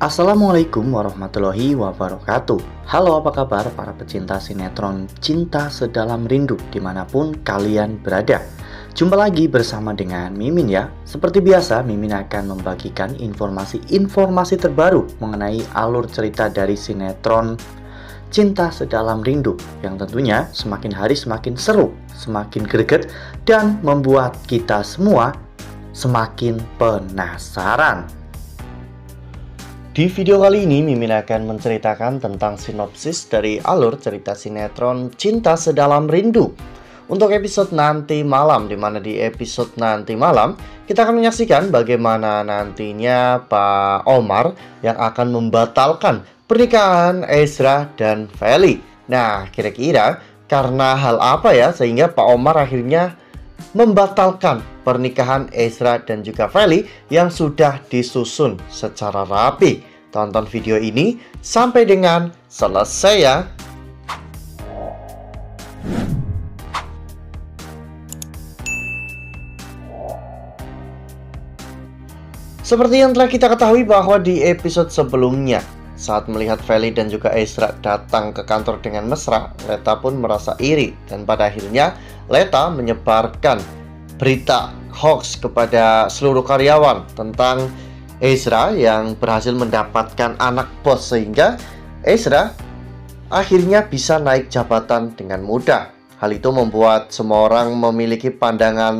Assalamualaikum warahmatullahi wabarakatuh. Halo, apa kabar para pecinta sinetron Cinta Sedalam Rindu dimanapun kalian berada. Jumpa lagi bersama dengan Mimin ya. Seperti biasa, Mimin akan membagikan informasi terbaru mengenai alur cerita dari sinetron Cinta Sedalam Rindu, yang tentunya semakin hari semakin seru, semakin greget, dan membuat kita semua semakin penasaran. Di video kali ini, Mimin akan menceritakan tentang sinopsis dari alur cerita sinetron Cinta Sedalam Rindu untuk episode nanti malam, dimana di episode nanti malam kita akan menyaksikan bagaimana nantinya Pak Omar yang akan membatalkan pernikahan Ezra dan Feli. Nah, kira-kira karena hal apa ya sehingga Pak Omar akhirnya membatalkan pernikahan Ezra dan juga Feli yang sudah disusun secara rapi. Tonton video ini sampai dengan selesai ya. Seperti yang telah kita ketahui bahwa di episode sebelumnya, saat melihat Feli dan juga Ezra datang ke kantor dengan mesra, Leta pun merasa iri dan pada akhirnya Leta menyebarkan berita hoax kepada seluruh karyawan tentang Ezra yang berhasil mendapatkan anak bos, sehingga Ezra akhirnya bisa naik jabatan dengan mudah. Hal itu membuat semua orang memiliki pandangan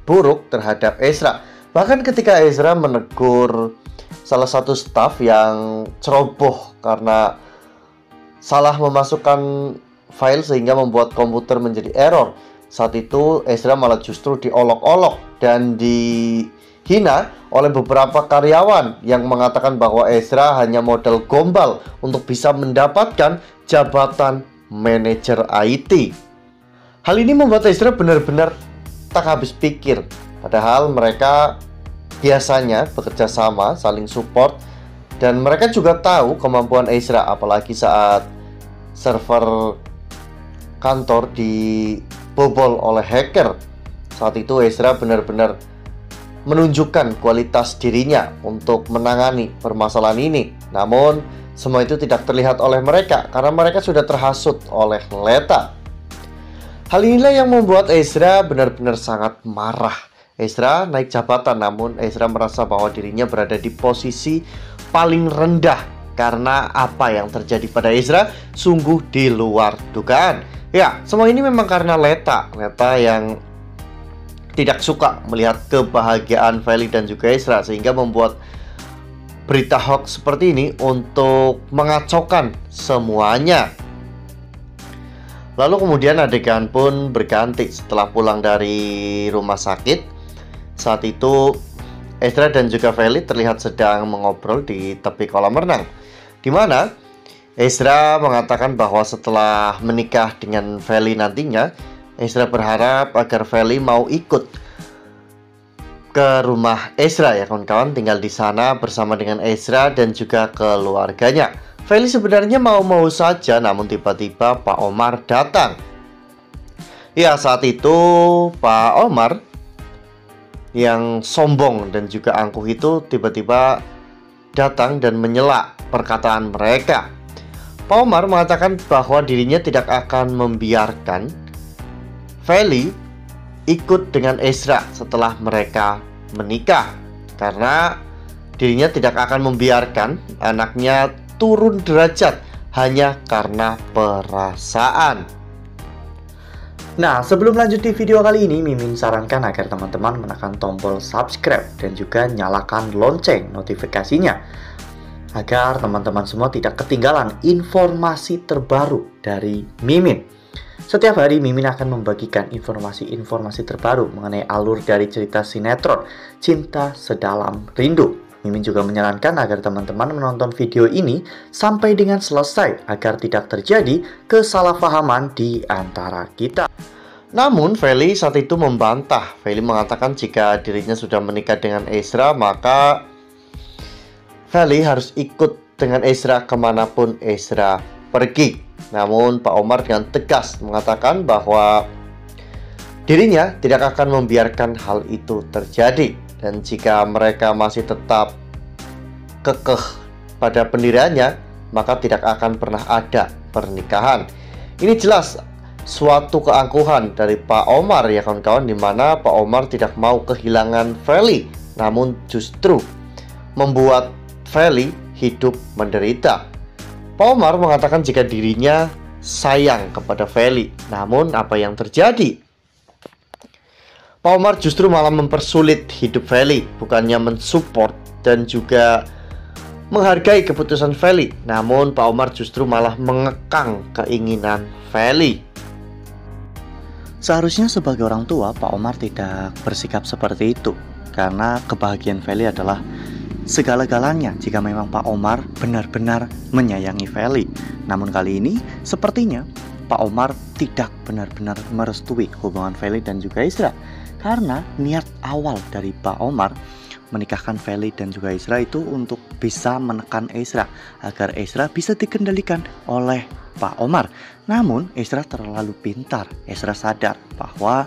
buruk terhadap Ezra. Bahkan ketika Ezra menegur salah satu staf yang ceroboh karena salah memasukkan file sehingga membuat komputer menjadi error. Saat itu Ezra malah justru diolok-olok dan dihina oleh beberapa karyawan yang mengatakan bahwa Ezra hanya modal gombal untuk bisa mendapatkan jabatan manajer IT. Hal ini membuat Ezra benar-benar tak habis pikir. Padahal mereka biasanya bekerja sama, saling support, dan mereka juga tahu kemampuan Ezra, apalagi saat server kantor dibobol oleh hacker. Saat itu Ezra benar-benar menunjukkan kualitas dirinya untuk menangani permasalahan ini. Namun semua itu tidak terlihat oleh mereka karena mereka sudah terhasut oleh Leta. Hal inilah yang membuat Ezra benar-benar sangat marah. Ezra naik jabatan, namun Ezra merasa bahwa dirinya berada di posisi paling rendah karena apa yang terjadi pada Ezra sungguh di luar dugaan. Ya, semua ini memang karena Leta yang tidak suka melihat kebahagiaan Feli dan juga Ezra, sehingga membuat berita hoax seperti ini untuk mengacaukan semuanya. Lalu kemudian adegan pun berganti setelah pulang dari rumah sakit. Saat itu Ezra dan juga Feli terlihat sedang mengobrol di tepi kolam renang, di mana Ezra mengatakan bahwa setelah menikah dengan Feli nantinya, Ezra berharap agar Feli mau ikut ke rumah Ezra ya kawan-kawan, tinggal di sana bersama dengan Ezra dan juga keluarganya. Feli sebenarnya mau-mau saja, namun tiba-tiba Pak Omar datang. Ya, saat itu Pak Omar yang sombong dan juga angkuh itu tiba-tiba datang dan menyela perkataan mereka. Pak Omar mengatakan bahwa dirinya tidak akan membiarkan Feli ikut dengan Ezra setelah mereka menikah, karena dirinya tidak akan membiarkan anaknya turun derajat hanya karena perasaan. Nah, sebelum lanjut di video kali ini, Mimin sarankan agar teman-teman menekan tombol subscribe dan juga nyalakan lonceng notifikasinya agar teman-teman semua tidak ketinggalan informasi terbaru dari Mimin. Setiap hari Mimin akan membagikan informasi-informasi terbaru mengenai alur dari cerita sinetron Cinta Sedalam Rindu. Mimin juga menyarankan agar teman-teman menonton video ini sampai dengan selesai agar tidak terjadi kesalahpahaman di antara kita. Namun Feli saat itu membantah. Feli mengatakan jika dirinya sudah menikah dengan Ezra, maka Feli harus ikut dengan Ezra kemanapun Ezra pergi. Namun Pak Omar dengan tegas mengatakan bahwa dirinya tidak akan membiarkan hal itu terjadi. Dan jika mereka masih tetap kekeh pada pendiriannya, maka tidak akan pernah ada pernikahan. Ini jelas suatu keangkuhan dari Pak Omar ya kawan-kawan, dimana Pak Omar tidak mau kehilangan Feli, namun justru membuat Feli hidup menderita. Pak Omar mengatakan jika dirinya sayang kepada Feli, namun apa yang terjadi? Pak Omar justru malah mempersulit hidup Feli, bukannya mensupport dan juga menghargai keputusan Feli. Namun Pak Omar justru malah mengekang keinginan Feli. Seharusnya sebagai orang tua, Pak Omar tidak bersikap seperti itu, karena kebahagiaan Feli adalah segala-galanya jika memang Pak Omar benar-benar menyayangi Feli. Namun kali ini sepertinya Pak Omar tidak benar-benar merestui hubungan Feli dan juga Isra, karena niat awal dari Pak Omar menikahkan Feli dan juga Isra itu untuk bisa menekan Isra agar Isra bisa dikendalikan oleh Pak Omar. Namun Isra terlalu pintar. Isra sadar bahwa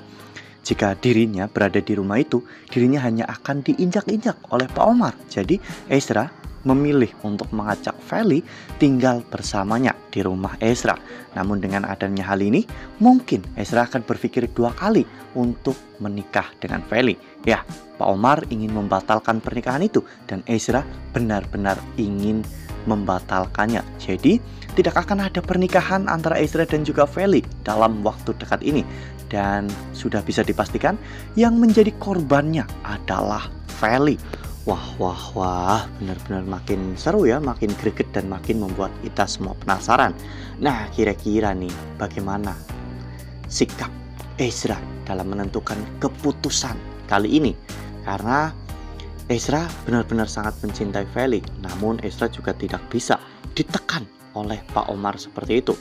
jika dirinya berada di rumah itu, dirinya hanya akan diinjak-injak oleh Pak Omar. Jadi Isra memilih untuk mengajak Feli tinggal bersamanya di rumah Isra. Namun dengan adanya hal ini, mungkin Isra akan berpikir dua kali untuk menikah dengan Feli. Ya, Pak Omar ingin membatalkan pernikahan itu dan Isra benar-benar ingin membatalkannya. Jadi tidak akan ada pernikahan antara Isra dan juga Feli dalam waktu dekat ini. Dan sudah bisa dipastikan yang menjadi korbannya adalah Feli. Wah, benar-benar makin seru ya, makin greget dan makin membuat kita semua penasaran. Nah, kira-kira nih bagaimana sikap Isra dalam menentukan keputusan kali ini? Karena Isra benar-benar sangat mencintai Feli, namun Isra juga tidak bisa ditekan oleh Pak Omar seperti itu.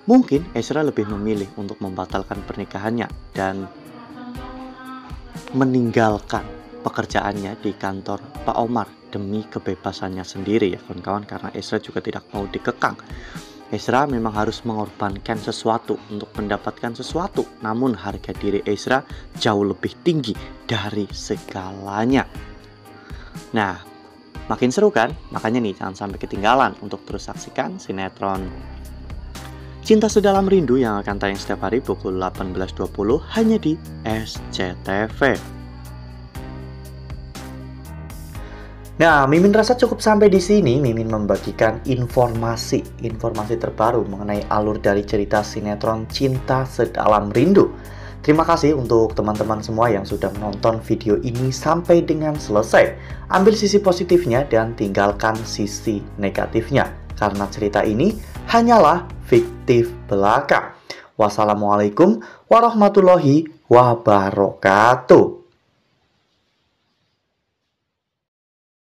Mungkin Isra lebih memilih untuk membatalkan pernikahannya dan meninggalkan pekerjaannya di kantor Pak Omar demi kebebasannya sendiri ya kawan-kawan, karena Isra juga tidak mau dikekang. Isra memang harus mengorbankan sesuatu untuk mendapatkan sesuatu, namun harga diri Isra jauh lebih tinggi dari segalanya. Nah, makin seru kan? Makanya nih jangan sampai ketinggalan untuk terus saksikan sinetron Cinta Sedalam Rindu yang akan tayang setiap hari pukul 18.20 hanya di SCTV. Nah, Mimin rasa cukup sampai di sini. Mimin membagikan informasi terbaru mengenai alur dari cerita sinetron Cinta Sedalam Rindu. Terima kasih untuk teman-teman semua yang sudah menonton video ini sampai dengan selesai. Ambil sisi positifnya dan tinggalkan sisi negatifnya, karena cerita ini hanyalah fiktif belaka. Wassalamualaikum warahmatullahi wabarakatuh.